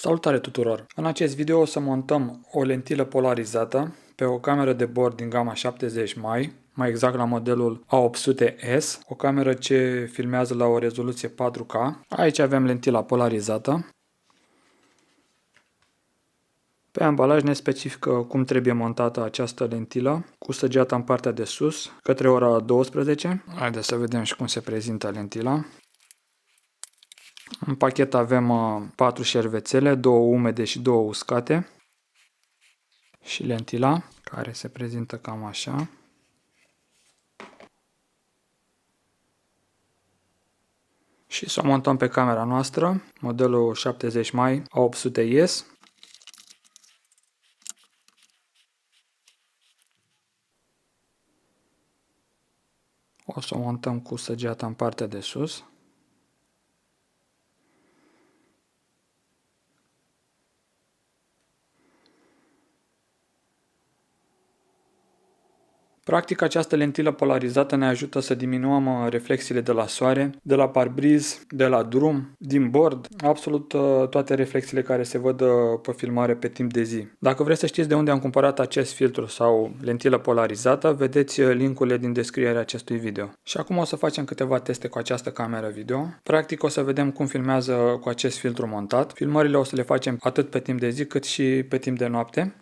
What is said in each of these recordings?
Salutare tuturor! În acest video o să montăm o lentilă polarizată pe o cameră de bord din gama 70 mai, mai exact la modelul A800S, o cameră ce filmează la o rezoluție 4K. Aici avem lentila polarizată. Pe ambalaj ne specifică cum trebuie montată această lentilă, cu săgeata în partea de sus, către ora 12. Haideți să vedem și cum se prezintă lentila. În pachet avem 4 șervețele, 2 umede și 2 uscate. Și lentila, care se prezintă cam așa. Și să o montăm pe camera noastră, modelul 70 mai A800S. O să o montăm cu săgeata în partea de sus. Practic, această lentilă polarizată ne ajută să diminuăm reflexiile de la soare, de la parbriz, de la drum, din bord, absolut toate reflexiile care se văd pe filmare pe timp de zi. Dacă vreți să știți de unde am cumpărat acest filtru sau lentilă polarizată, vedeți linkurile din descrierea acestui video. Și acum o să facem câteva teste cu această cameră video. Practic o să vedem cum filmează cu acest filtru montat. Filmările o să le facem atât pe timp de zi cât și pe timp de noapte.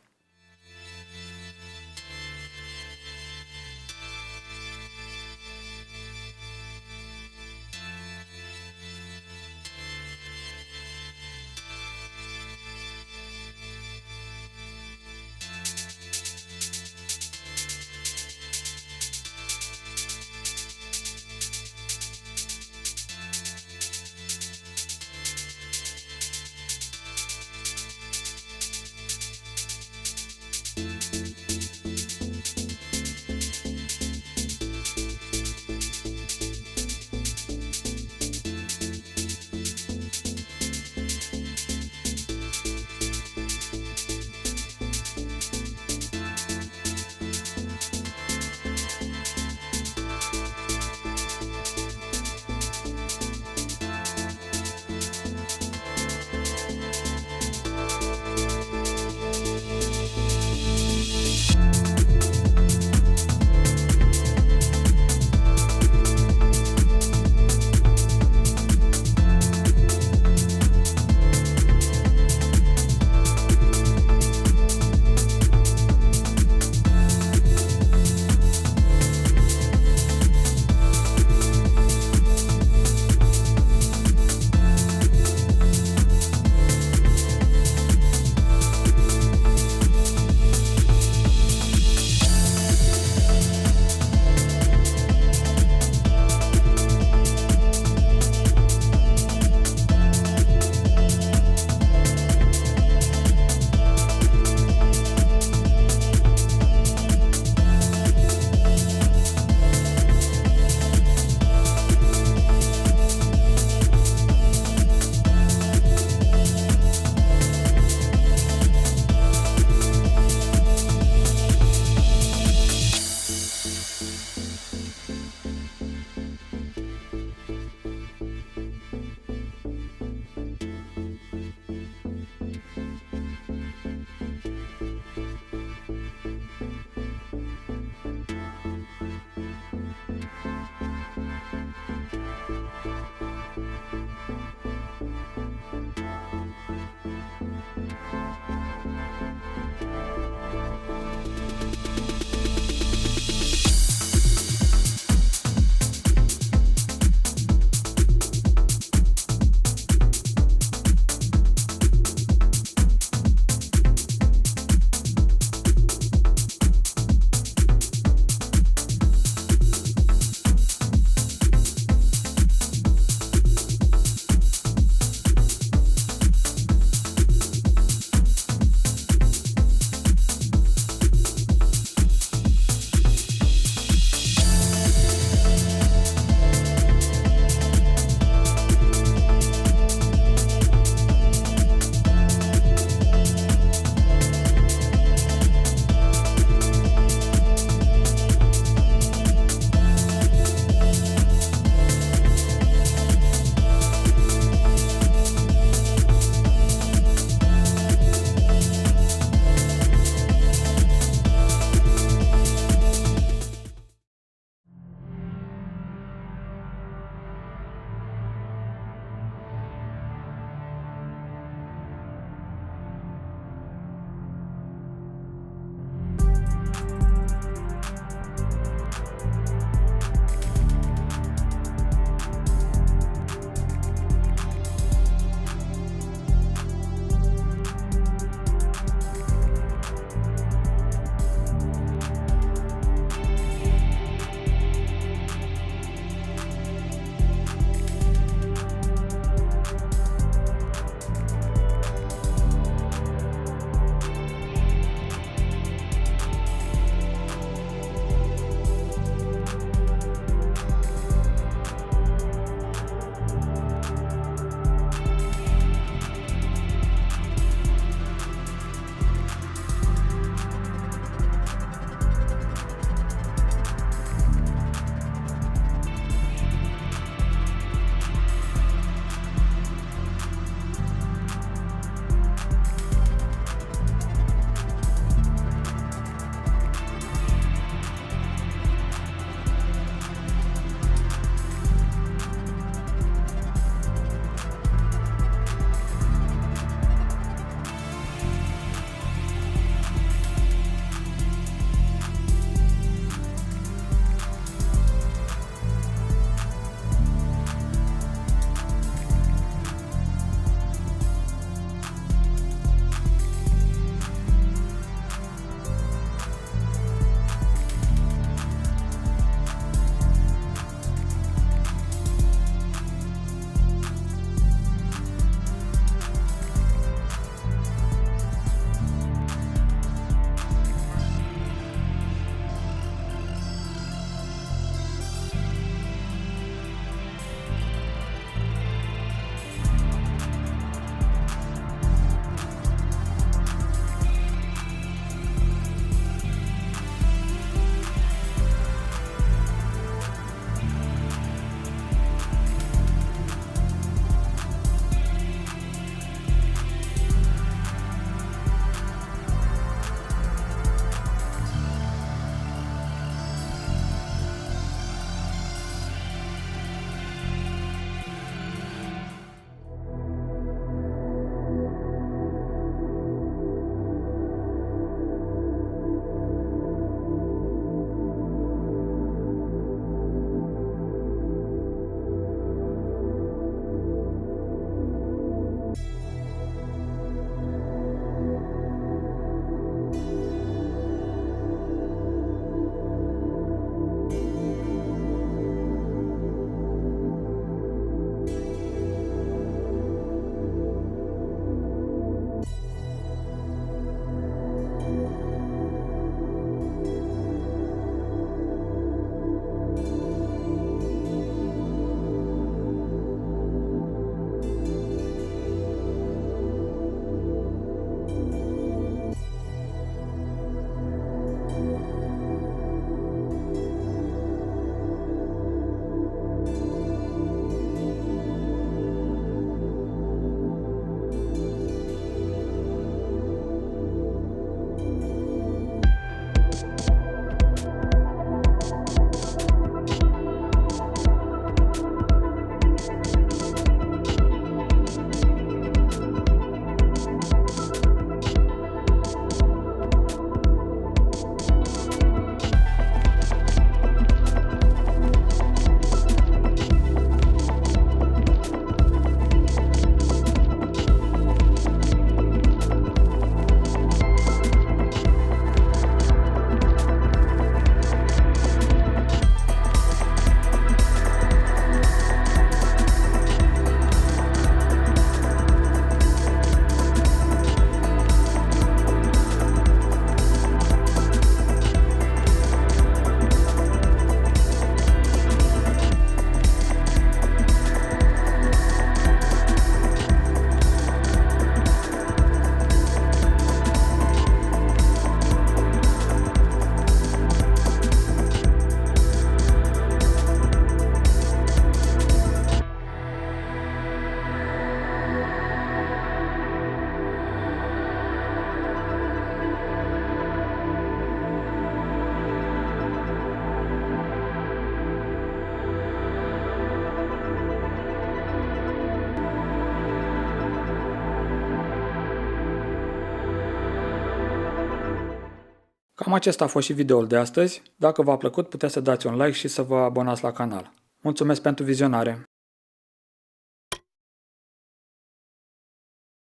Cam acesta a fost și videoul de astăzi. Dacă v-a plăcut, puteți să dați un like și să vă abonați la canal. Mulțumesc pentru vizionare!